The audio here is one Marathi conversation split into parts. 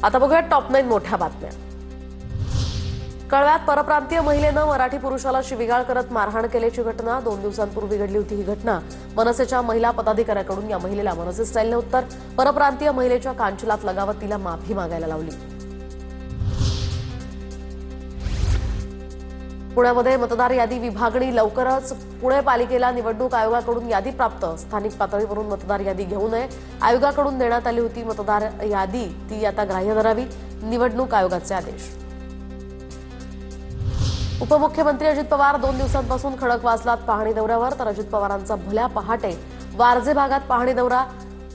आता बघूया टॉप 9 मोठ्या बातम्या। कळव्यात परप्रांतीय महिलेनं मराठी पुरुषाला शिवीगाळ करत मारहाण केल्याची घटना 2 दिवसांपूर्वी घडली होती। ही घटना मनसेच्या महिला पदाधिकाऱ्याकडून या महिलेला मनसे स्टाईलने उत्तर परप्रांतीय महिलेच्या कांचलात लगावत तिला माफी मागायला लावली। पुण्यामध्ये मतदार यादी विभागणी लवकरच। पुणे पालिकेला निवडणूक आयोगाकडून यादी प्राप्त। स्थानिक पातळीवरून मतदार यादी घेऊ नये, आयोगाकडून देण्यात आली होती मतदार यादी, ती आता ग्राह्य धरावी, निवडणूक आयोगाचे आदेश। उपमुख्यमंत्री अजित पवार 2 दिवसांपासून खडकवासलात पाहणी दौऱ्यावर, तर अजित पवारांचा भल्या पहाटे वारजे भागात पाहणी दौरा।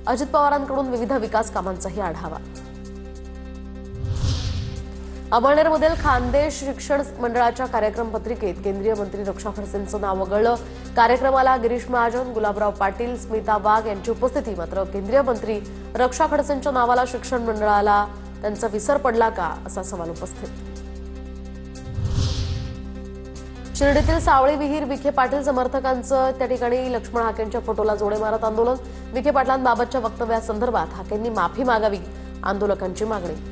अजित पवारांकडून विविध विकास कामांचाही आढावा। अमळनेरमधील खानदेश शिक्षण मंडळाच्या कार्यक्रम पत्रिकेत केंद्रीय मंत्री रक्षा खडसेंचं नाव वगळलं। कार्यक्रमाला गिरीश महाजन, गुलाबराव पाटील, स्मिता वाघ यांची उपस्थिती। मात्र केंद्रीय मंत्री रक्षा खडसेंच्या नावाला शिक्षण मंडळाला त्यांचा विसर पडला का, असा सवाल उपस्थित। शिर्डीतील सावळी विहीर विखे पाटील समर्थकांचं त्या ठिकाणी लक्ष्मण हाकेंच्या फोटोला जोडे मारत आंदोलन। विखे पाटलांबाबतच्या वक्तव्यासंदर्भात हाकेंनी माफी मागावी, आंदोलकांची मागणी।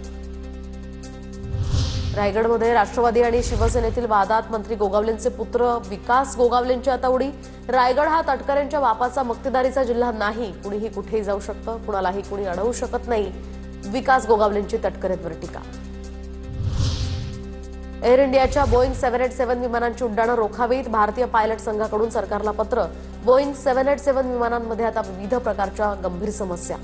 रायगडमध्ये राष्ट्रवादी आणि शिवसेनेतील वादात मंत्री गोगावलेंचे पुत्र विकास गोगावलेंची आता उडी। रायगड हा तटकरेंच्या बापाचा मक्तेदारीचा जिल्हा नाही, कुणीही कुठेही जाऊ शकतं, कुणालाही कुणी अडवू शकत नाही, विकास गोगावलेंची तटकरेंवर टीका। एअर इंडियाच्या बोईंग 787 विमानांची उड्डाणं रोखावीत, भारतीय पायलट संघाकडून सरकारला पत्र। बोईंग 787 विमानांमध्ये आता विविध प्रकारच्या गंभीर समस्या।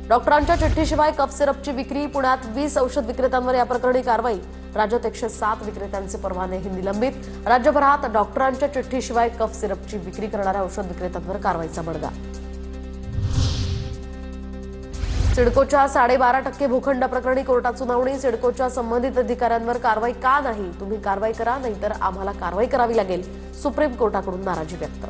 डॉक्टरांच्या चिठ्ठीशिवाय कफ सिरपची विक्री। पुण्यात 20 औषध विक्रेत्यांवर या प्रकरणी कारवाई। राज्यात 107 विक्रेत्यांचे परवानेही निलंबित। राज्यभरात डॉक्टरांच्या चिठ्ठीशिवाय कफ सिरपची विक्री करणाऱ्या औषध विक्रेत्यांवर कारवाईचा बडगा। सिडकोच्या 12.5% भूखंड प्रकरणी कोर्टात सुनावणी। सिडकोच्या संबंधित अधिकाऱ्यांवर कारवाई का नाही? तुम्ही कारवाई करा, नाहीतर आम्हाला कारवाई करावी लागेल, सुप्रीम कोर्टाकडून नाराजी व्यक्त।